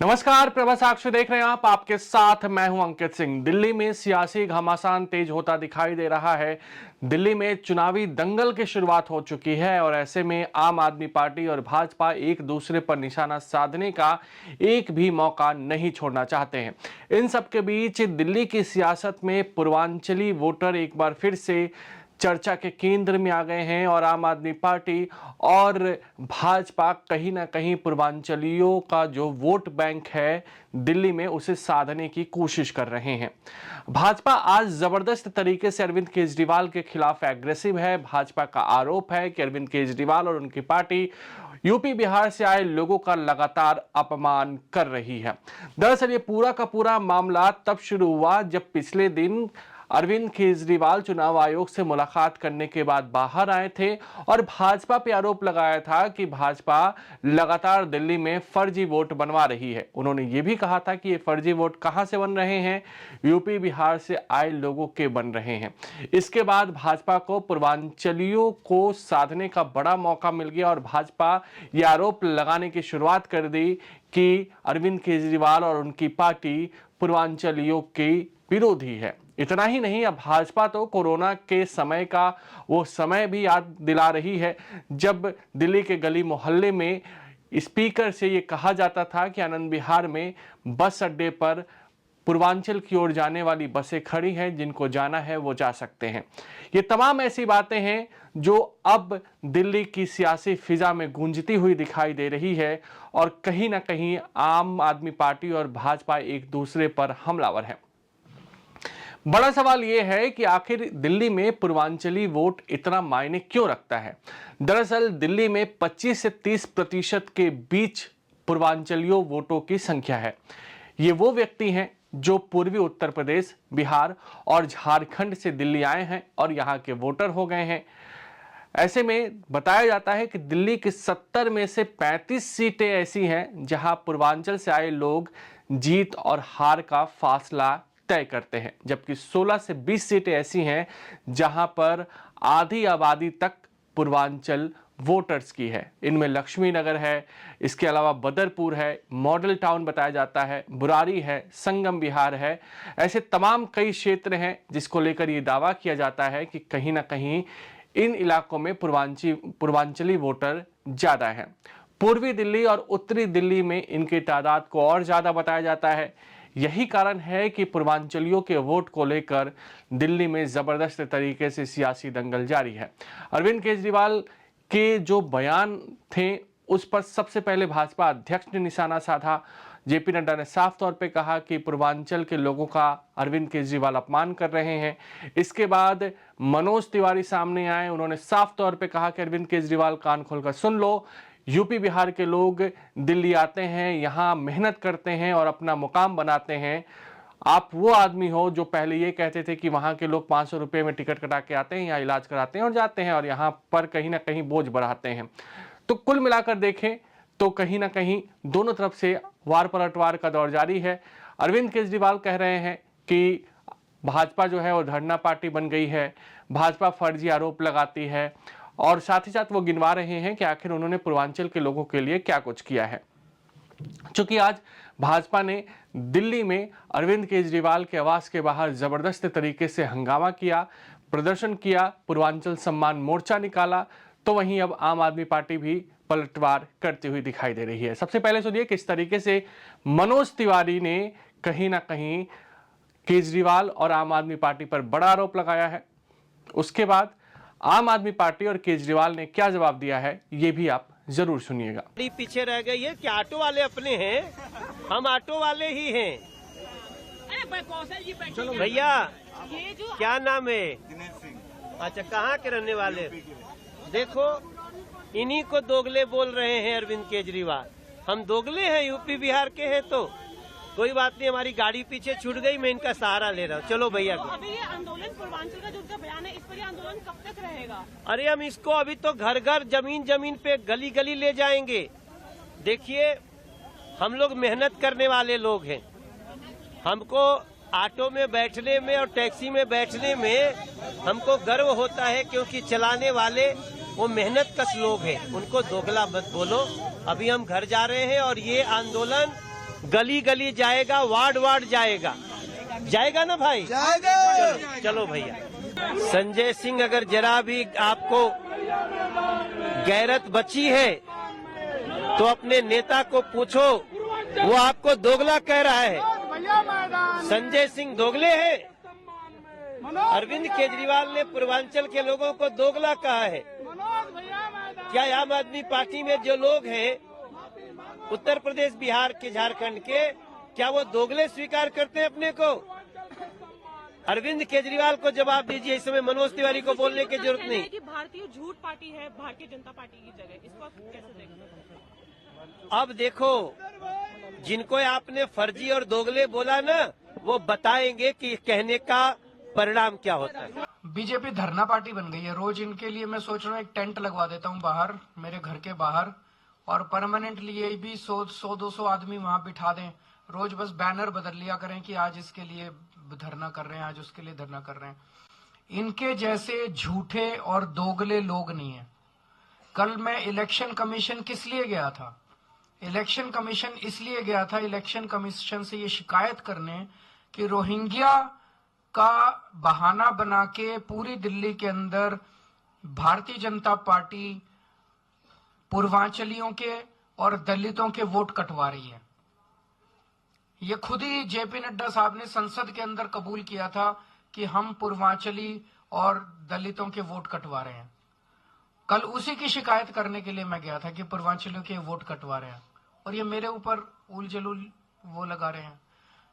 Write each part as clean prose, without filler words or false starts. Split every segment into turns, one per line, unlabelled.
नमस्कार, प्रभा साक्षी देख रहे हैं आप। आपके साथ मैं हूं अंकित सिंह। दिल्ली में सियासी घमासान तेज होता दिखाई दे रहा है। दिल्ली में चुनावी दंगल की शुरुआत हो चुकी है और ऐसे में आम आदमी पार्टी और भाजपा एक दूसरे पर निशाना साधने का एक भी मौका नहीं छोड़ना चाहते हैं। इन सब के बीच दिल्ली की सियासत में पूर्वांचली वोटर एक बार फिर से चर्चा के केंद्र में आ गए हैं और आम आदमी पार्टी और भाजपा कहीं ना कहीं पूर्वांचलियों का जो वोट बैंक है दिल्ली में उसे साधने की कोशिश कर रहे हैं। भाजपा आज जबरदस्त तरीके से अरविंद केजरीवाल के खिलाफ एग्रेसिव है। भाजपा का आरोप है कि अरविंद केजरीवाल और उनकी पार्टी यूपी बिहार से आए लोगों का लगातार अपमान कर रही है। दरअसल ये पूरा का पूरा मामला तब शुरू हुआ जब पिछले दिन अरविंद केजरीवाल चुनाव आयोग से मुलाकात करने के बाद बाहर आए थे और भाजपा पे आरोप लगाया था कि भाजपा लगातार दिल्ली में फर्जी वोट बनवा रही है। उन्होंने ये भी कहा था कि ये फर्जी वोट कहां से बन रहे हैं, यूपी बिहार से आए लोगों के बन रहे हैं। इसके बाद भाजपा को पूर्वांचलियों को साधने का बड़ा मौका मिल गया और भाजपा ये आरोप लगाने की शुरुआत कर दी कि अरविंद केजरीवाल और उनकी पार्टी पूर्वांचलियों की विरोधी है। इतना ही नहीं, अब भाजपा तो कोरोना के समय का वो समय भी याद दिला रही है जब दिल्ली के गली मोहल्ले में स्पीकर से ये कहा जाता था कि आनंद विहार में बस अड्डे पर पूर्वांचल की ओर जाने वाली बसें खड़ी हैं, जिनको जाना है वो जा सकते हैं। ये तमाम ऐसी बातें हैं जो अब दिल्ली की सियासी फिजा में गूंजती हुई दिखाई दे रही है और कहीं ना कहीं आम आदमी पार्टी और भाजपा एक दूसरे पर हमलावर है। बड़ा सवाल यह है कि आखिर दिल्ली में पूर्वांचली वोट इतना मायने क्यों रखता है। दरअसल दिल्ली में 25 से 30% के बीच पूर्वांचलियों वोटों की संख्या है। ये वो व्यक्ति हैं जो पूर्वी उत्तर प्रदेश, बिहार और झारखंड से दिल्ली आए हैं और यहाँ के वोटर हो गए हैं। ऐसे में बताया जाता है कि दिल्ली की 70 में से 35 सीटें ऐसी हैं जहां पूर्वांचल से आए लोग जीत और हार का फासला तय करते हैं, जबकि 16 से 20 सीटें ऐसी हैं जहां पर आधी आबादी तक पूर्वांचल वोटर्स की है। इनमें लक्ष्मी नगर है, इसके अलावा बदरपुर है, मॉडल टाउन बताया जाता है, बुरारी है, संगम विहार है। ऐसे तमाम कई क्षेत्र हैं जिसको लेकर ये दावा किया जाता है कि कहीं ना कहीं इन इलाकों में पूर्वांचली वोटर ज्यादा हैं। पूर्वी दिल्ली और उत्तरी दिल्ली में इनकी तादाद को और ज्यादा बताया जाता है। यही कारण है कि पूर्वांचलियों के वोट को लेकर दिल्ली में जबरदस्त तरीके से सियासी दंगल जारी है। अरविंद केजरीवाल के जो बयान थे उस पर सबसे पहले भाजपा अध्यक्ष ने निशाना साधा। जेपी नड्डा ने साफ तौर पे कहा कि पूर्वांचल के लोगों का अरविंद केजरीवाल अपमान कर रहे हैं। इसके बाद मनोज तिवारी सामने आए, उन्होंने साफ तौर पे कहा कि अरविंद केजरीवाल कान खोलकर सुन लो, यूपी बिहार के लोग दिल्ली आते हैं, यहाँ मेहनत करते हैं और अपना मुकाम बनाते हैं। आप वो आदमी हो जो पहले ये कहते थे कि वहाँ के लोग 500 रुपये में टिकट कटा के आते हैं, यहाँ इलाज कराते हैं और जाते हैं और यहाँ पर कहीं ना कहीं बोझ बढ़ाते हैं। तो कुल मिलाकर देखें तो कहीं ना कहीं दोनों तरफ से वार पलटवार का दौर जारी है। अरविंद केजरीवाल कह रहे हैं कि भाजपा जो है वो धरना पार्टी बन गई है, भाजपा फर्जी आरोप लगाती है और साथ ही साथ वो गिनवा रहे हैं कि आखिर उन्होंने पूर्वांचल के लोगों के लिए क्या कुछ किया है। चूंकि आज भाजपा ने दिल्ली में अरविंद केजरीवाल के आवास के बाहर जबरदस्त तरीके से हंगामा किया, प्रदर्शन किया, पूर्वांचल सम्मान मोर्चा निकाला, तो वहीं अब आम आदमी पार्टी भी पलटवार करती हुई दिखाई दे रही है। सबसे पहले सुनिए किस तरीके से मनोज तिवारी ने कहीं ना कहीं केजरीवाल और आम आदमी पार्टी पर बड़ा आरोप लगाया है। उसके बाद आम आदमी पार्टी और केजरीवाल ने क्या जवाब दिया है ये भी आप जरूर सुनिएगा।
पीछे रह गई है कि ऑटो वाले अपने हैं, हम ऑटो वाले ही हैं। भैया क्या नाम है? अच्छा, कहाँ के रहने वाले? देखो इन्हीं को दोगले बोल रहे हैं अरविंद केजरीवाल। हम दोगले हैं, यूपी बिहार के हैं तो कोई बात नहीं, हमारी गाड़ी पीछे छूट गई, मैं इनका सहारा ले रहा हूँ। चलो भैया को।
अभी ये आंदोलन पूर्वांचल का जो उनका बयान है, इस पर ये आंदोलन कब तक रहेगा?
अरे हम इसको अभी तो घर घर, जमीन जमीन पे, गली गली ले जाएंगे। देखिए हम लोग मेहनत करने वाले लोग हैं, हमको ऑटो में बैठने में और टैक्सी में बैठने में हमको गर्व होता है, क्योंकि चलाने वाले वो मेहनत कश लोग हैं। उनको दोगला मत बोलो। अभी हम घर जा रहे हैं और ये आंदोलन गली गली जाएगा, वार्ड वार्ड जाएगा। जाएगा ना भाई?
जाएगा।
चलो भैया। संजय सिंह, अगर जरा भी आपको गैरत बची है तो अपने नेता को पूछो, वो आपको दोगला कह रहा है। संजय सिंह दोगले हैं? अरविंद केजरीवाल ने पूर्वांचल के लोगों को दोगला कहा है। क्या आम आदमी पार्टी में जो लोग हैं उत्तर प्रदेश, बिहार के, झारखंड के, क्या वो दोगले स्वीकार करते हैं अपने को? अरविंद केजरीवाल को जवाब दीजिए। इस समय मनोज तिवारी को बोलने की जरूरत नहीं।
कि भारतीय झूठ पार्टी है भारतीय जनता पार्टी की जगह, इसको आप कैसे देखते?
अब देखो, जिनको आपने फर्जी और दोगले बोला ना, वो बताएंगे कि कहने का परिणाम क्या होता है।
बीजेपी धरना पार्टी बन गई है। रोज इनके लिए मैं सोच रहा हूँ एक टेंट लगवा देता हूँ बाहर, मेरे घर के बाहर, और परमानेंटली ये भी 100-200 आदमी वहां बिठा दें। रोज बस बैनर बदल लिया करें कि आज इसके लिए धरना कर रहे हैं, आज उसके लिए धरना कर रहे हैं। इनके जैसे झूठे और दोगले लोग नहीं है। कल मैं इलेक्शन कमीशन किस लिए गया था? इलेक्शन कमीशन इसलिए गया था, इलेक्शन कमीशन से ये शिकायत करने कि रोहिंग्या का बहाना बना के पूरी दिल्ली के अंदर भारतीय जनता पार्टी पूर्वांचलियों के और दलितों के वोट कटवा रही है। ये खुद ही जेपी नड्डा साहब ने संसद के अंदर कबूल किया था कि हम पूर्वांचली और दलितों के वोट कटवा रहे हैं। कल उसी की शिकायत करने के लिए मैं गया था कि पूर्वांचलियों के वोट कटवा रहे हैं, और ये मेरे ऊपर उल जलूल वो लगा रहे हैं।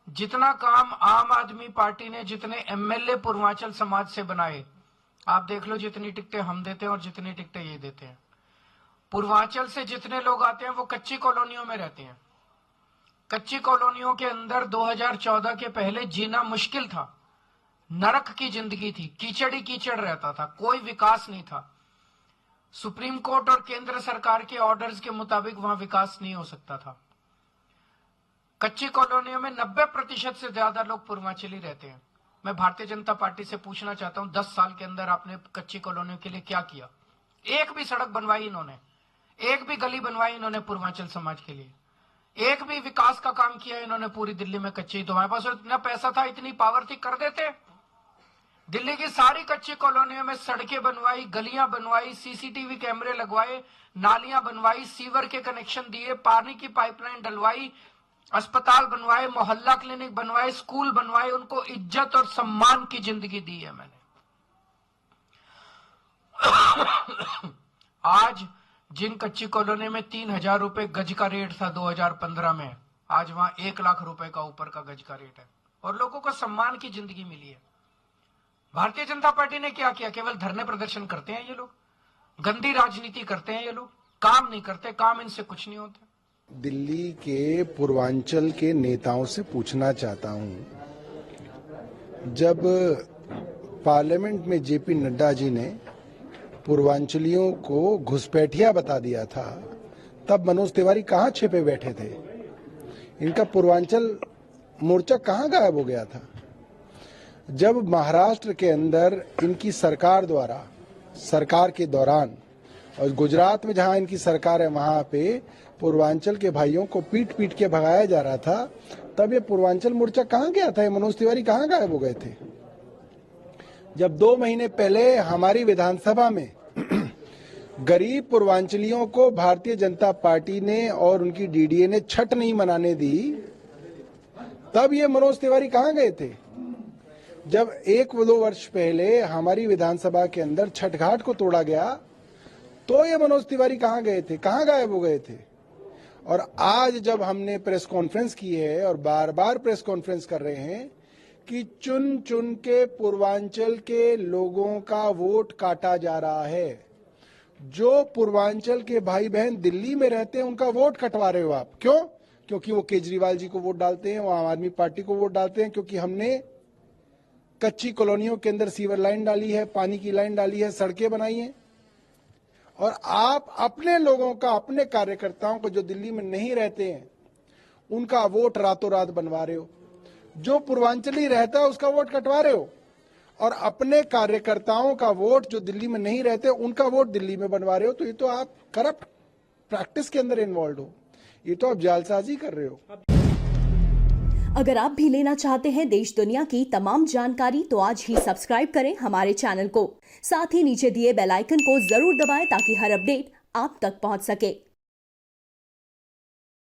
जितना काम आम आदमी पार्टी ने, जितने एमएलए पूर्वांचल समाज से बनाए, आप देख लो जितनी टिकटें हम देते हैं और जितनी टिकटें ये देते हैं। पूर्वांचल से जितने लोग आते हैं वो कच्ची कॉलोनियों में रहते हैं। कच्ची कॉलोनियों के अंदर 2014 के पहले जीना मुश्किल था, नरक की जिंदगी थी, कीचड़ ही कीचड़ रहता था, कोई विकास नहीं था। सुप्रीम कोर्ट और केंद्र सरकार के ऑर्डर्स के मुताबिक वहां विकास नहीं हो सकता था। कच्ची कॉलोनियों में 90% से ज्यादा लोग पूर्वांचली रहते हैं। मैं भारतीय जनता पार्टी से पूछना चाहता हूं, 10 साल के अंदर आपने कच्ची कॉलोनियों के लिए क्या किया? एक भी सड़क बनवाई इन्होंने? एक भी गली बनवाई इन्होंने पूर्वांचल समाज के लिए? एक भी विकास का काम किया इन्होंने पूरी दिल्ली में? कच्ची, तो हमारे पास इतना पैसा था, इतनी पावर थी, कर देते। दिल्ली की सारी कच्ची कॉलोनियों में सड़कें बनवाई, गलियां बनवाई, सीसीटीवी कैमरे लगवाए, नालियां बनवाई, सीवर के कनेक्शन दिए, पानी की पाइपलाइन डलवाई, अस्पताल बनवाए, मोहल्ला क्लिनिक बनवाए, स्कूल बनवाए, उनको इज्जत और सम्मान की जिंदगी दी है मैंने। आज जिन कच्ची कॉलोनी में 3,000 रुपए गज का रेट था 2015 में, आज वहां 1 लाख रुपए का ऊपर का गज का रेट है, और लोगों को सम्मान की जिंदगी मिली है। भारतीय जनता पार्टी ने क्या किया? केवल धरने प्रदर्शन करते हैं ये लोग, गंदी राजनीति करते हैं ये लोग, काम नहीं करते, काम इनसे कुछ नहीं होता।
दिल्ली के पूर्वांचल के नेताओं से पूछना चाहता हूं, जब पार्लियामेंट में जेपी नड्डा जी ने पूर्वांचलियों को घुसपैठिया बता दिया था, तब मनोज तिवारी कहां छिपे बैठे थे? इनका पूर्वांचल मोर्चा कहां गायब हो गया था? जब महाराष्ट्र के अंदर इनकी सरकार द्वारा, सरकार के दौरान, और गुजरात में जहां इनकी सरकार है वहां पे पूर्वांचल के भाइयों को पीट पीट के भगाया जा रहा था, तब ये पूर्वांचल मोर्चा कहां गया था? ये मनोज तिवारी कहां गायब हो गए थे? जब 2 महीने पहले हमारी विधानसभा में गरीब पूर्वांचलियों को भारतीय जनता पार्टी ने और उनकी डीडीए ने छठ नहीं मनाने दी, तब ये मनोज तिवारी कहां गए थे? जब 1-2 वर्ष पहले हमारी विधानसभा के अंदर छठ घाट को तोड़ा गया, तो ये मनोज तिवारी कहां गए थे? कहां गायब हो गए थे? और आज जब हमने प्रेस कॉन्फ्रेंस की है और बार बार प्रेस कॉन्फ्रेंस कर रहे हैं कि चुन चुन के पूर्वांचल के लोगों का वोट काटा जा रहा है, जो पूर्वांचल के भाई बहन दिल्ली में रहते हैं उनका वोट कटवा रहे हो आप। क्यों? क्योंकि वो केजरीवाल जी को वोट डालते हैं, वो आम आदमी पार्टी को वोट डालते हैं, क्योंकि हमने कच्ची कॉलोनियों के अंदर सीवर लाइन डाली है, पानी की लाइन डाली है, सड़कें बनाई हैं। और आप अपने लोगों का, अपने कार्यकर्ताओं को जो दिल्ली में नहीं रहते हैं, उनका वोट रातों रात बनवा रहे हो। जो पूर्वांचली रहता है उसका वोट कटवा रहे हो, और अपने कार्यकर्ताओं का वोट जो दिल्ली में नहीं रहते उनका वोट दिल्ली में बनवा रहे हो। तो ये तो आप करप्ट प्रैक्टिस के अंदर इन्वॉल्व हो, ये तो आप जालसाजी कर रहे हो।
अगर आप भी लेना चाहते हैं देश दुनिया की तमाम जानकारी तो आज ही सब्सक्राइब करें हमारे चैनल को। साथ ही नीचे दिए बेल आइकन को जरूर दबाएं ताकि हर अपडेट आप तक पहुंच सके।